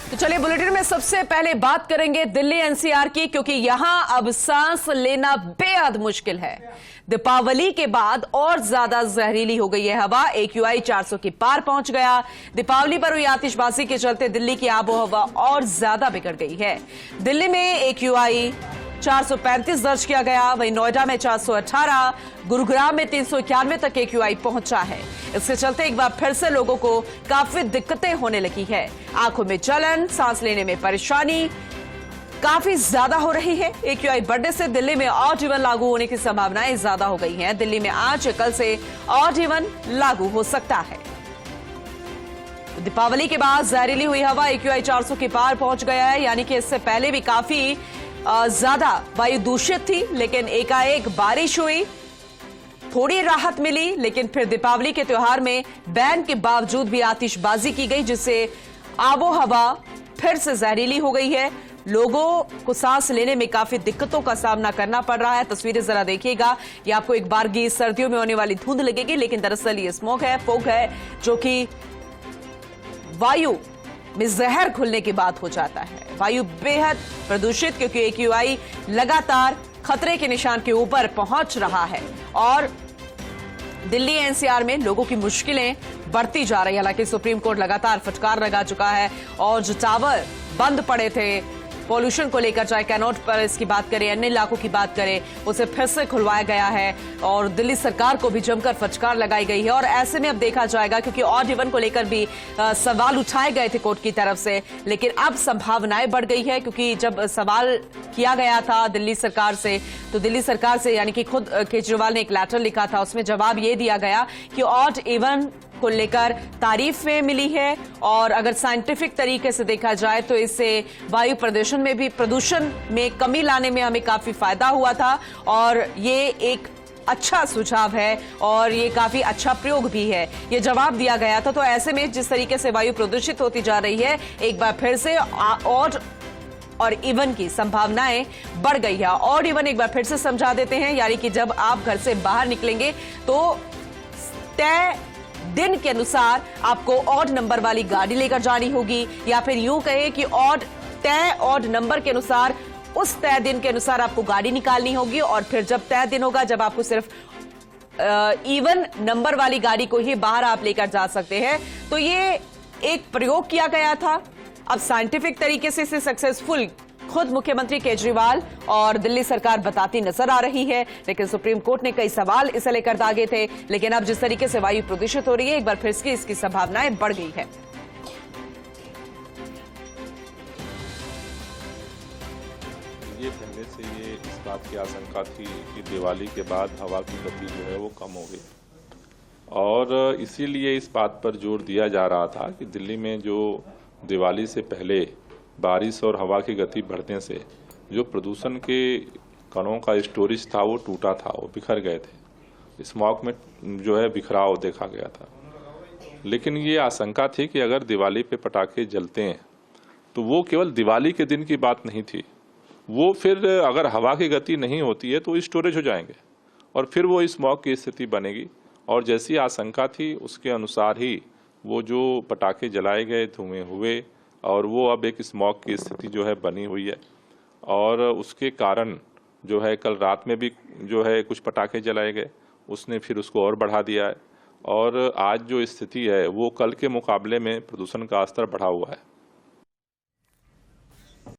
तो चलिए बुलेटिन में सबसे पहले बात करेंगे दिल्ली एनसीआर की, क्योंकि यहां अब सांस लेना बेहद मुश्किल है। दीपावली के बाद और ज्यादा जहरीली हो गई है हवा। AQI 400 के पार पहुंच गया। दीपावली पर हुई आतिशबाजी के चलते दिल्ली की आबोहवा और ज्यादा बिगड़ गई है। दिल्ली में AQI 435 दर्ज किया गया, वहीं नोएडा में 418, गुरुग्राम में 391 तक AQI पहुंचा है। इसके चलते एक बार फिर से लोगों को काफी दिक्कतें होने लगी है। आंखों में जलन, सांस लेने में परेशानी काफी ज्यादा हो रही है। AQI बढ़ने से दिल्ली में ऑड इवन लागू होने की संभावनाएं ज्यादा हो गई हैं। दिल्ली में आज कल से ऑड इवन लागू हो सकता है। दीपावली के बाद जहरीली हुई हवा AQI 400 के पार पहुंच गया है, यानी कि इससे पहले भी काफी ज्यादा वायु दूषित थी, लेकिन एकाएक बारिश हुई, थोड़ी राहत मिली, लेकिन फिर दीपावली के त्योहार में बैन के बावजूद भी आतिशबाजी की गई, जिससे आबोहवा फिर से जहरीली हो गई है। लोगों को सांस लेने में काफी दिक्कतों का सामना करना पड़ रहा है। तस्वीरें जरा देखिएगा, ये आपको एक बारगी सर्दियों में होने वाली धुंध लगेगी, लेकिन दरअसल ये स्मोक है, फोग है, जो कि वायु में जहर घुलने की बात हो जाता है। वायु बेहद प्रदूषित, क्योंकि AQI लगातार खतरे के निशान के ऊपर पहुंच रहा है और दिल्ली NCR में लोगों की मुश्किलें बढ़ती जा रही है। हालांकि सुप्रीम कोर्ट लगातार फटकार लगा चुका है और जो टावर बंद पड़े थे पॉल्यूशन को लेकर, चाहे कैनॉट पर इसकी बात करें, अन्य इलाकों की बात करें, उसे फिर से खुलवाया गया है और दिल्ली सरकार को भी जमकर फटकार लगाई गई है। और ऐसे में अब देखा जाएगा, क्योंकि ऑड इवन को लेकर भी सवाल उठाए गए थे कोर्ट की तरफ से, लेकिन अब संभावनाएं बढ़ गई है, क्योंकि जब सवाल किया गया था दिल्ली सरकार से, तो दिल्ली सरकार से यानी कि खुद केजरीवाल ने एक लेटर लिखा था, उसमें जवाब ये दिया गया कि ऑड इवन को लेकर तारीफें मिली है और अगर साइंटिफिक तरीके से देखा जाए तो इससे वायु प्रदूषण में कमी लाने में हमें काफी फायदा हुआ था और ये एक अच्छा सुझाव है और ये काफी अच्छा प्रयोग भी है, ये जवाब दिया गया था। तो ऐसे में जिस तरीके से वायु प्रदूषित होती जा रही है, एक बार फिर से ऑड और इवन की संभावनाएं बढ़ गई है। ऑड इवन एक बार फिर से समझा देते हैं, यानी कि जब आप घर से बाहर निकलेंगे तो तय दिन के अनुसार आपको ऑड नंबर वाली गाड़ी लेकर जानी होगी, या फिर यूं कहें कि ऑड नंबर के अनुसार उस तय दिन के अनुसार आपको गाड़ी निकालनी होगी। और फिर जब तय दिन होगा, जब आपको सिर्फ इवन नंबर वाली गाड़ी को ही बाहर आप लेकर जा सकते हैं। तो ये एक प्रयोग किया गया था। अब साइंटिफिक तरीके से इसे सक्सेसफुल खुद मुख्यमंत्री केजरीवाल और दिल्ली सरकार बताती नजर आ रही है, लेकिन सुप्रीम कोर्ट ने कई सवाल इसे लेकर दागे थे। लेकिन अब जिस तरीके से वायु प्रदूषित हो रही है, एक बार फिर से इसकी संभावनाएं बढ़ गई है। ये पहले से ये इस बात की आशंका थी कि दिवाली के बाद हवा की गति जो है वो कम हो गई और इसीलिए इस बात पर जोर दिया जा रहा था कि दिल्ली में जो दिवाली से पहले बारिश और हवा की गति बढ़ने से जो प्रदूषण के कणों का स्टोरेज था वो टूटा था, वो बिखर गए थे। स्मॉग में जो है बिखराव देखा गया था। लेकिन ये आशंका थी कि अगर दिवाली पे पटाखे जलते हैं तो वो केवल दिवाली के दिन की बात नहीं थी, वो फिर अगर हवा की गति नहीं होती है तो स्टोरेज हो जाएंगे और फिर वो स्मॉग की स्थिति बनेगी। और जैसी आशंका थी उसके अनुसार ही वो जो पटाखे जलाए गए, धुएं हुए और वो अब एक स्मॉग की स्थिति जो है बनी हुई है। और उसके कारण जो है कल रात में भी जो है कुछ पटाखे जलाए गए, उसने फिर उसको और बढ़ा दिया है और आज जो स्थिति है वो कल के मुकाबले में प्रदूषण का स्तर बढ़ा हुआ है।